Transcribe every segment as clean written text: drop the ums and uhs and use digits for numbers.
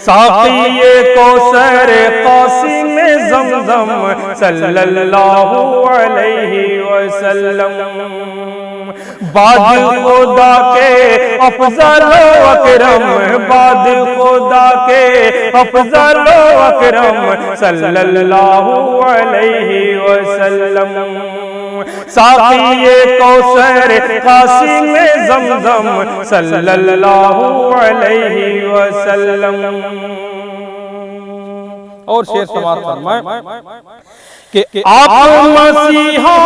ساقی کوثر قاسم زمزم صلی اللہ علیہ وسلم، بعد خدا کے افضل و اکرم، بعد خدا کے افضل و اکرم صلی اللہ علیہ وسلم، ساقی کوثر قاسم زمزم صلی اللہ علیہ وسلم۔ اور شعر سماعت فرمائیں کہ آپ مسیحا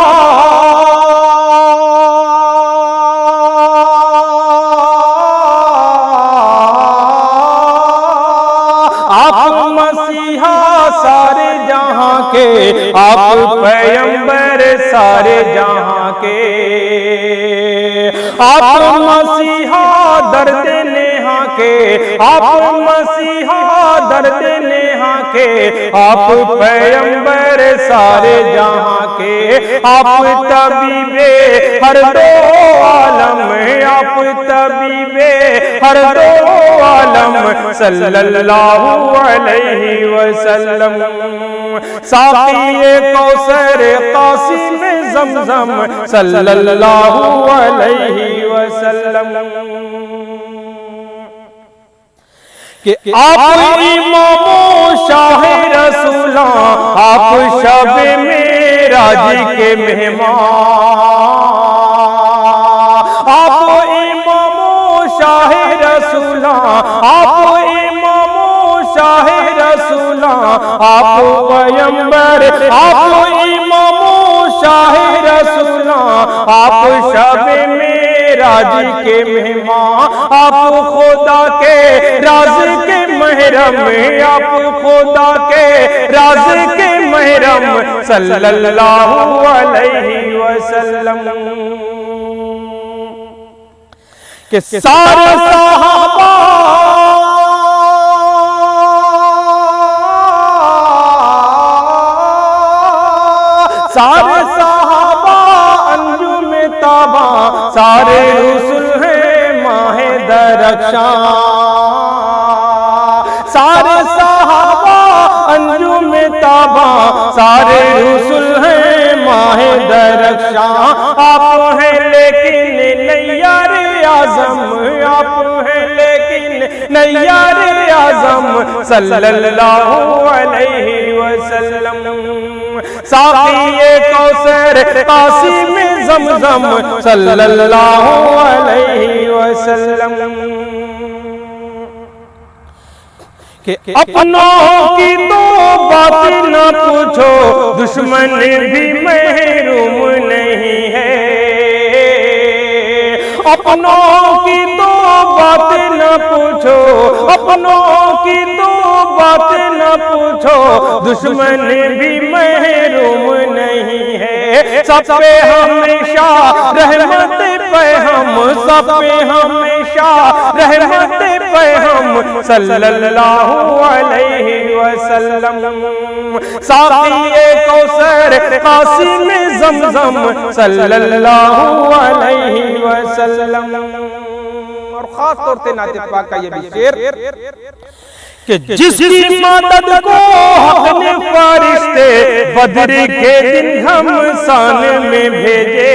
سارے جہاں کے، آپ پیغمبر سارے جہاں کے، آپ مسیحا درد نیہا کے، آپ مسیحا درد نیہا کے، آپ پیغمبر سارے جہاں کے، آپ طبیب ہر دو عالم، آپ طبیب ہر دو عالم صلی اللہ علیہ وسلم، ساقی کوثر قاسم زمزم صلی اللہ علیہ وسلم، کہ آپ امام و شاہ رسولاں، آپ شب معراج کے مہمان، آپ امام و شاہ رسولاں، آپ امام و شاہ رسولاں، آپ پیغمبر، آپ امام و شاہ رسولاں، آپ شب معراج کے مہمان، آپ خدا کے راز کے محرم، آپ خدا کے راز کے محرم صلی اللہ علیہ وسلم، کہ سارے صحابہ سارے صحابہ انجم تاباں، سارے رسول ہیں ماہ درخشاں، سارے صحابہ انجم تاباں، سارے رسول ہیں ماہ درخشاں، آپ ہیں لیکن نیار اعظم، آپ ہیں لیکن نیار اعظم صلی اللہ علیہ وسلم، ساقی کوثر قاسم زمزم صلی اللہ علیہ وسلم، کہ اپنوں کی تو بات نہ پوچھو، دشمن بھی محروم نہیں ہے، اپنوں کی تو بات نہ پوچھو، اپنوں کی تو بات نہ پوچھو، دشمن بھی محروم نہیں ہے، سب پہ ہمیشہ رحمت پہ ہم، سب پہ ہمیشہ رحمت پہ ہم صلی اللہ علیہ وسلم، ساقی کوثر قاسم زمزم صلی اللہ علیہ وسلم۔ اور خاص طور سے نعت پاک کا یہ بھی شعر کہ جس کی مدد کو حق نے فرشتے بدر کے دن گھمسان میں بھیجے،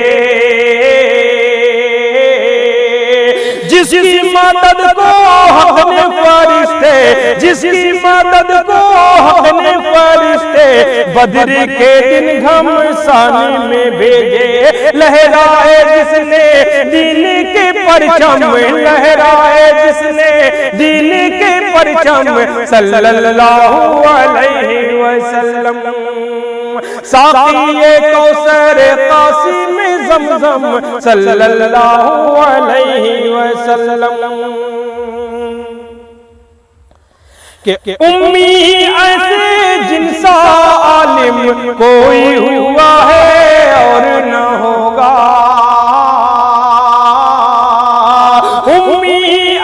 جس کی مدد کو حق نے فرشتے، جس کی مدد کو حق نے فرشتے بدر کے دن گھمسان میں بھیجے، لہرائے جس نے دین کے پرچم، لہرائے جس نے دین کے پرچم صلی اللہ علیہ وسلم، ساقی کوثر قاسم زمزم صلی اللہ علیہ وسلم، کہ امی ایسے جن سا عالم کوئی ہوا ہے اور نہ ہوگا، امی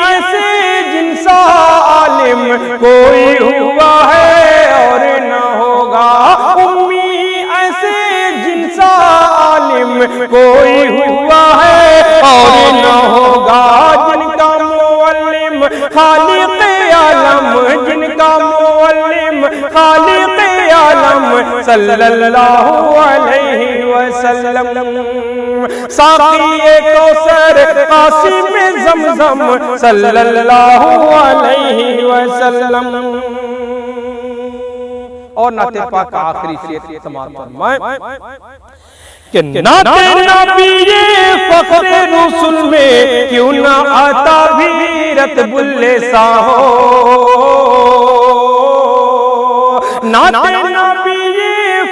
ایسے جن سا عالم کوئی ہوا ہے اور نہ ہوگا، امی ایسے جن سا عالم کوئی ہوا ہے اور نہ ہوگا، جن کا معلم خالق عالم، جن صلی اللہ علیہ وسلم، ساقی کوثر قاسم زمزم صلی اللہ علیہ وسلم۔ اور نعت پاک کا آخری شعر سماعت فرمائیں کہ نعت نبی فخر رسول میں کیوں نہ آتا بھی رتب اللسان ہو، نعت نبی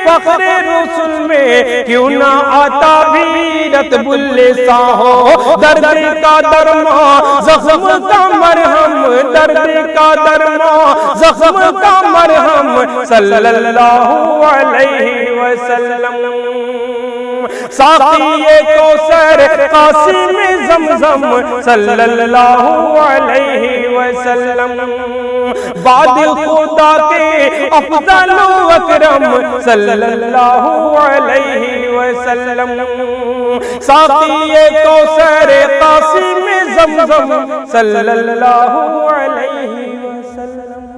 فخر رسول میں کیوں نہ آتا بھی رتب اللسان ہو، درد کا درمان زخم کا مرہم، درد کا درمان زخم کا مرہم صلی اللہ علیہ وسلم، ساقی کوثر قاسم زمزم صلی اللہ علیہ وسلم، بعد خدا کے افضل و اکرم صلی اللہ علیہ وسلم، ساقی کوثر قاسم زمزم صلی اللہ علیہ وسلم۔